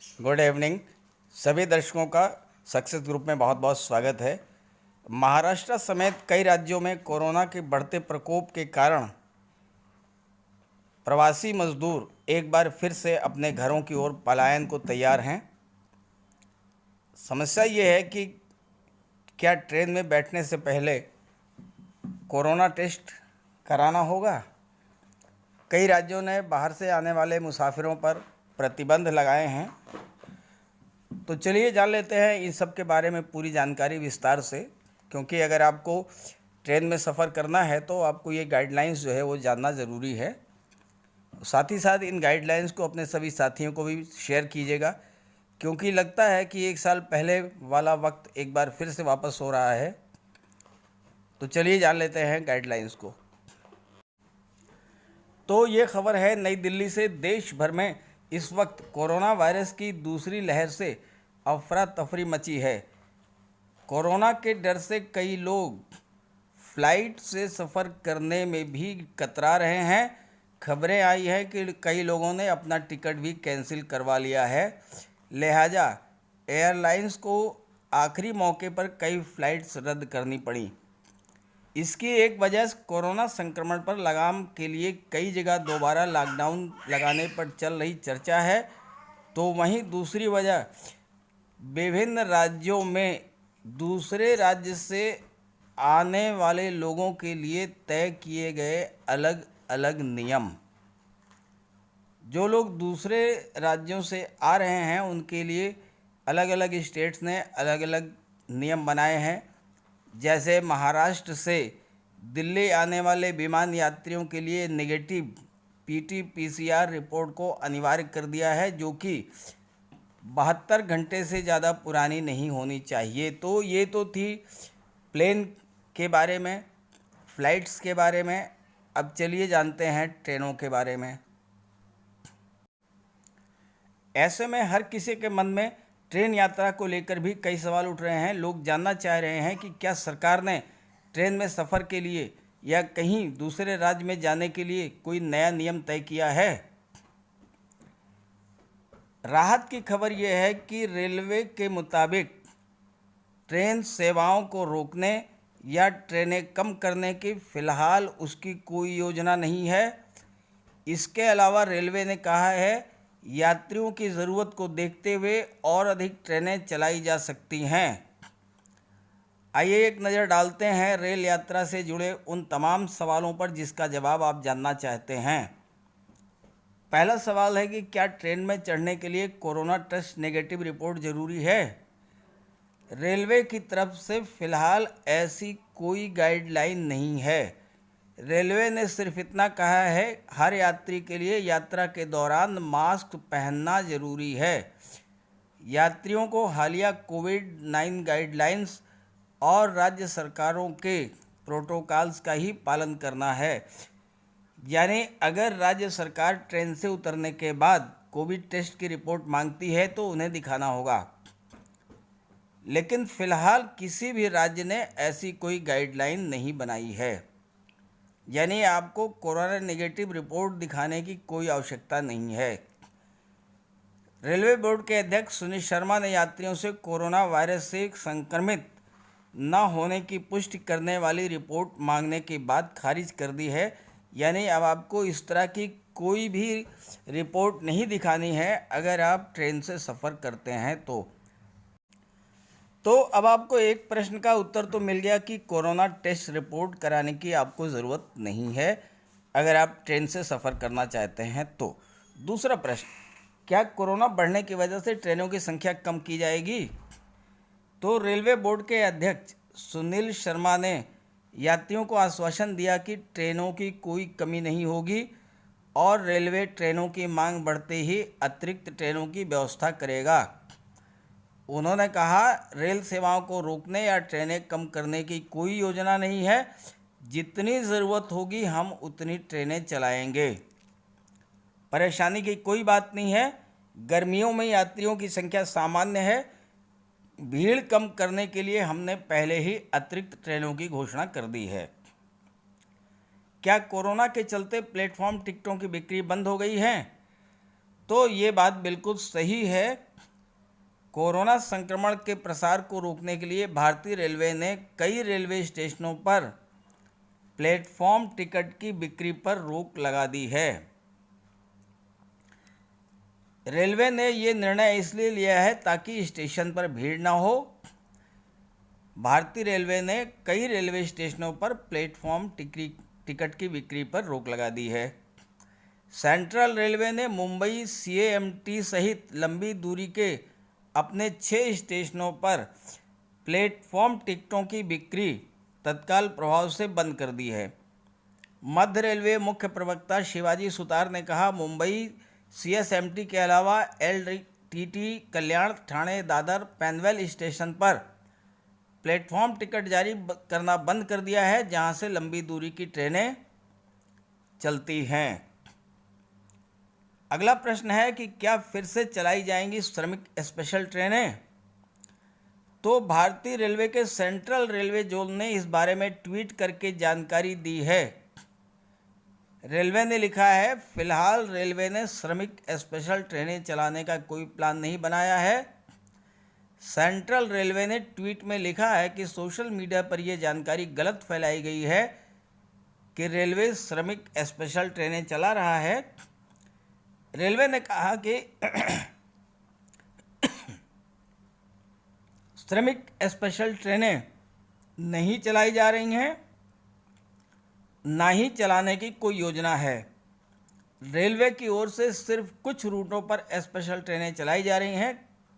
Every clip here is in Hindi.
Good evening. सभी दर्शकों का सक्सेस ग्रुप में बहुत बहुत स्वागत है। महाराष्ट्र समेत कई राज्यों में कोरोना के बढ़ते प्रकोप के कारण प्रवासी मजदूर एक बार फिर से अपने घरों की ओर पलायन को तैयार हैं। समस्या ये है कि क्या ट्रेन में बैठने से पहले कोरोना टेस्ट कराना होगा। कई राज्यों ने बाहर से आने वाले मुसाफिरों पर प्रतिबंध लगाए हैं। तो चलिए जान लेते हैं इन सब के बारे में पूरी जानकारी विस्तार से, क्योंकि अगर आपको ट्रेन में सफ़र करना है तो आपको ये गाइडलाइंस जो है वो जानना ज़रूरी है। साथ ही साथ इन गाइडलाइंस को अपने सभी साथियों को भी शेयर कीजिएगा, क्योंकि लगता है कि एक साल पहले वाला वक्त एक बार फिर से वापस हो रहा है। तो चलिए जान लेते हैं गाइडलाइंस को। तो ये खबर है नई दिल्ली से। देश भर में इस वक्त कोरोना वायरस की दूसरी लहर से अफरा तफरी मची है। कोरोना के डर से कई लोग फ्लाइट से सफ़र करने में भी कतरा रहे हैं। खबरें आई हैं कि कई लोगों ने अपना टिकट भी कैंसिल करवा लिया है। लिहाजा एयरलाइंस को आखिरी मौके पर कई फ़्लाइट्स रद्द करनी पड़ी। इसकी एक वजह कोरोना संक्रमण पर लगाम के लिए कई जगह दोबारा लॉकडाउन लगाने पर चल रही चर्चा है। तो वहीं दूसरी वजह विभिन्न राज्यों में दूसरे राज्य से आने वाले लोगों के लिए तय किए गए अलग अलग नियम। जो लोग दूसरे राज्यों से आ रहे हैं उनके लिए अलग अलग स्टेट्स ने अलग अलग नियम बनाए हैं। जैसे महाराष्ट्र से दिल्ली आने वाले विमान यात्रियों के लिए नेगेटिव पीटीपीसीआर रिपोर्ट को अनिवार्य कर दिया है, जो कि 72 घंटे से ज़्यादा पुरानी नहीं होनी चाहिए। तो ये तो थी प्लेन के बारे में, फ़्लाइट्स के बारे में। अब चलिए जानते हैं ट्रेनों के बारे में। ऐसे में हर किसी के मन में ट्रेन यात्रा को लेकर भी कई सवाल उठ रहे हैं। लोग जानना चाह रहे हैं कि क्या सरकार ने ट्रेन में सफ़र के लिए या कहीं दूसरे राज्य में जाने के लिए कोई नया नियम तय किया है। राहत की खबर यह है कि रेलवे के मुताबिक ट्रेन सेवाओं को रोकने या ट्रेनें कम करने की फ़िलहाल उसकी कोई योजना नहीं है। इसके अलावा रेलवे ने कहा है यात्रियों की ज़रूरत को देखते हुए और अधिक ट्रेनें चलाई जा सकती हैं। आइए एक नज़र डालते हैं रेल यात्रा से जुड़े उन तमाम सवालों पर जिसका जवाब आप जानना चाहते हैं। पहला सवाल है कि क्या ट्रेन में चढ़ने के लिए कोरोना टेस्ट नेगेटिव रिपोर्ट ज़रूरी है। रेलवे की तरफ से फ़िलहाल ऐसी कोई गाइडलाइन नहीं है। रेलवे ने सिर्फ इतना कहा है हर यात्री के लिए यात्रा के दौरान मास्क पहनना ज़रूरी है। यात्रियों को हालिया कोविड-19 गाइडलाइंस और राज्य सरकारों के प्रोटोकॉल्स का ही पालन करना है। यानी अगर राज्य सरकार ट्रेन से उतरने के बाद कोविड टेस्ट की रिपोर्ट मांगती है तो उन्हें दिखाना होगा। लेकिन फ़िलहाल किसी भी राज्य ने ऐसी कोई गाइडलाइन नहीं बनाई है। यानी आपको कोरोना नेगेटिव रिपोर्ट दिखाने की कोई आवश्यकता नहीं है। रेलवे बोर्ड के अध्यक्ष सुनील शर्मा ने यात्रियों से कोरोना वायरस से संक्रमित न होने की पुष्टि करने वाली रिपोर्ट मांगने की बात खारिज कर दी है। यानी अब आपको इस तरह की कोई भी रिपोर्ट नहीं दिखानी है अगर आप ट्रेन से सफ़र करते हैं तो अब आपको एक प्रश्न का उत्तर तो मिल गया कि कोरोना टेस्ट रिपोर्ट कराने की आपको ज़रूरत नहीं है अगर आप ट्रेन से सफ़र करना चाहते हैं तो। दूसरा प्रश्न, क्या कोरोना बढ़ने की वजह से ट्रेनों की संख्या कम की जाएगी। तो रेलवे बोर्ड के अध्यक्ष सुनील शर्मा ने यात्रियों को आश्वासन दिया कि ट्रेनों की कोई कमी नहीं होगी और रेलवे ट्रेनों की मांग बढ़ते ही अतिरिक्त ट्रेनों की व्यवस्था करेगा। उन्होंने कहा रेल सेवाओं को रोकने या ट्रेनें कम करने की कोई योजना नहीं है। जितनी ज़रूरत होगी हम उतनी ट्रेनें चलाएंगे। परेशानी की कोई बात नहीं है। गर्मियों में यात्रियों की संख्या सामान्य है। भीड़ कम करने के लिए हमने पहले ही अतिरिक्त ट्रेनों की घोषणा कर दी है। क्या कोरोना के चलते प्लेटफॉर्म टिकटों की बिक्री बंद हो गई है। तो ये बात बिल्कुल सही है। कोरोना संक्रमण के प्रसार को रोकने के लिए भारतीय रेलवे ने कई रेलवे स्टेशनों पर प्लेटफॉर्म टिकट की बिक्री पर रोक लगा दी है। रेलवे ने ये निर्णय इसलिए लिया है ताकि स्टेशन पर भीड़ न हो। भारतीय रेलवे ने कई रेलवे स्टेशनों पर प्लेटफॉर्म टिकट की बिक्री पर रोक लगा दी है। सेंट्रल रेलवे ने मुंबई सीएमटी सहित लंबी दूरी के अपने 6 स्टेशनों पर प्लेटफॉर्म टिकटों की बिक्री तत्काल प्रभाव से बंद कर दी है। मध्य रेलवे मुख्य प्रवक्ता शिवाजी सुतार ने कहा, मुंबई सीएसएमटी के अलावा एलटीटी कल्याण, ठाणे, दादर, पनवेल स्टेशन पर प्लेटफॉर्म टिकट जारी करना बंद कर दिया है, जहां से लंबी दूरी की ट्रेनें चलती हैं। अगला प्रश्न है कि क्या फिर से चलाई जाएंगी श्रमिक स्पेशल ट्रेनें? तो भारतीय रेलवे के सेंट्रल रेलवे जोन ने इस बारे में ट्वीट करके जानकारी दी है। रेलवे ने लिखा है, फिलहाल रेलवे ने श्रमिक स्पेशल ट्रेनें चलाने का कोई प्लान नहीं बनाया है। सेंट्रल रेलवे ने ट्वीट में लिखा है कि सोशल मीडिया पर यह जानकारी गलत फैलाई गई है कि रेलवे श्रमिक स्पेशल ट्रेनें चला रहा है। रेलवे ने कहा कि श्रमिक स्पेशल ट्रेनें नहीं चलाई जा रही हैं, ना ही चलाने की कोई योजना है। रेलवे की ओर से सिर्फ कुछ रूटों पर स्पेशल ट्रेनें चलाई जा रही हैं।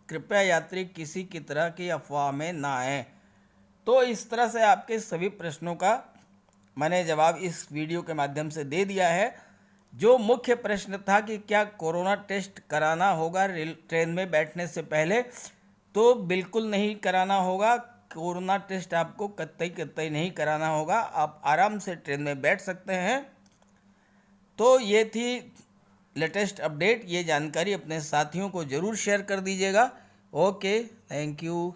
कृपया यात्री किसी की तरह की अफवाह में ना आए। तो इस तरह से आपके सभी प्रश्नों का मैंने जवाब इस वीडियो के माध्यम से दे दिया है। जो मुख्य प्रश्न था कि क्या कोरोना टेस्ट कराना होगा ट्रेन में बैठने से पहले, तो बिल्कुल नहीं कराना होगा। कोरोना टेस्ट आपको कतई नहीं कराना होगा। आप आराम से ट्रेन में बैठ सकते हैं। तो ये थी लेटेस्ट अपडेट। ये जानकारी अपने साथियों को ज़रूर शेयर कर दीजिएगा। Okay, thank you.